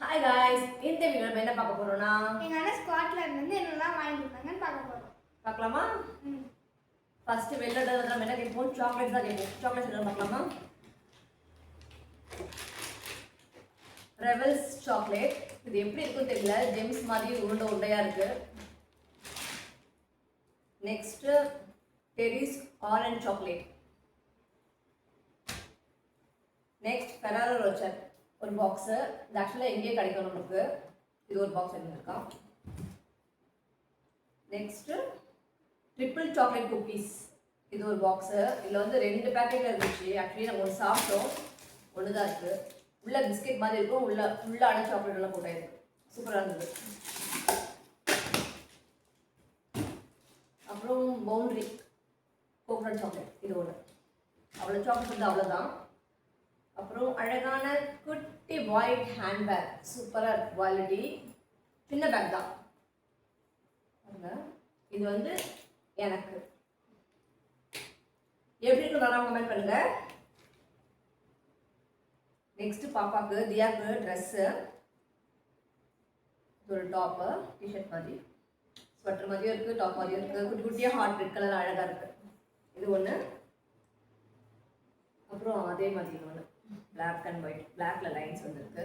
Hi guys, இந்த வீடியோல நம்ம என்ன பார்க்க போறோம்னா எங்க அண்ணா ஸ்காட்லாண்ட்ல இருந்து என்னெல்லாம் வாங்கிட்டு வந்தாங்கன்னு பார்க்க போறோம். பார்க்கலாமா? ஃபர்ஸ்ட் வெள்ளட நம்ம என்ன கேட்போம்? சாக்லேட்ஸ் தான் கேட்போம். சாக்லேட்ஸ் என்ன பார்க்கலாமா? Revels chocolate. இது எப்படி இருக்குன்னு தெரியல, ஜெம்ஸ் மாதிரி உருண்டை உருண்டையா இருக்கு. Next Terry's orange chocolate. Next Ferrero Rocher ஒரு பாக்ஸ். இது ஆக்சுவலாக எங்கேயே கிடைக்கும் நமக்கு. இது ஒரு பாக்ஸ் எடுத்துருக்கான். Next triple chocolate cookies. இது ஒரு பாக்ஸு. இதில் வந்து 2 பேக்கெட் இருந்துச்சு. ஆக்சுவலி நம்ம ஒன்று சாப்பிட்டோம், ஒன்று தான் இருக்குது. உள்ள பிஸ்கெட் மாதிரி இருக்கும், உள்ள ஃபுல்லான சாக்லேட் எல்லாம் போட்டாயிருக்கு. சூப்பராக இருந்தது. அப்புறம் பவுண்ட்ரி கோகனட் சாக்லேட். இது ஒன்று. அவ்வளோ சாக்லேட் வந்து அவ்வளோதான். அப்புறம் அழகான குட்டி ஒயிட் ஹேண்ட்பேக். சூப்பராக இருக்கு, குவாலிட்டி. சின்ன பேக் தான். இது வந்து எனக்கு எப்படி இருக்கு கமெண்ட் பண்ணுங்க. நெக்ஸ்ட் பாப்பாக்கு தியாக்கு ட்ரெஸ்ஸு. ஒரு டாப்பு, டிஷர்ட் மாதிரி, ஸ்வெட்டர் மாதிரியும் இருக்குது, டாப் மாதிரியும் இருக்குது. குட்டி குட்டியாக ஹாட் ரெட் கலர் அழகாக இருக்குது. இது ஒன்று. அப்புறம் அதே மாதிரி ஒன்று பிளாக் அண்ட் ஒயிட், பிளாக்ல லைன்ஸ் வந்துருக்கு.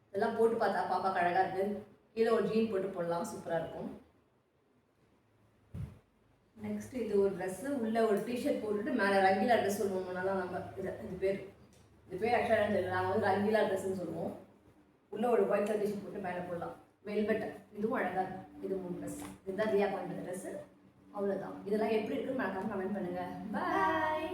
இதெல்லாம் போட்டு பார்த்தா பாப்பாக்கு அழகாக இருக்குது. கீழே ஒரு ஜீன் போட்டு போடலாம், சூப்பராக இருக்கும். நெக்ஸ்ட் இது ஒரு ட்ரெஸ்ஸு. உள்ளே ஒரு டிஷர்ட் போட்டுட்டு மேலே ரங்கிலா ட்ரெஸ் சொல்லுவோம். முன்னாலாம் நம்ம இது பேர் ஆக்சுவலாக தெரியல, நாங்கள் வந்து ரங்கிலா ட்ரெஸ்ன்னு சொல்லுவோம். உள்ளே ஒரு ஒயிட் கலர் டிஷர்ட் போட்டு மேலே போடலாம். வெல்வெட். இதுவும் அழகாக இருக்கும். இது 3 ட்ரெஸ். இதுதான் தியா பண்ணுற ட்ரெஸ்ஸு. அவ்வளோதான். இதெல்லாம் எப்படி இருக்குன்னு மறக்காம கமெண்ட் பண்ணுங்கள். பாய்.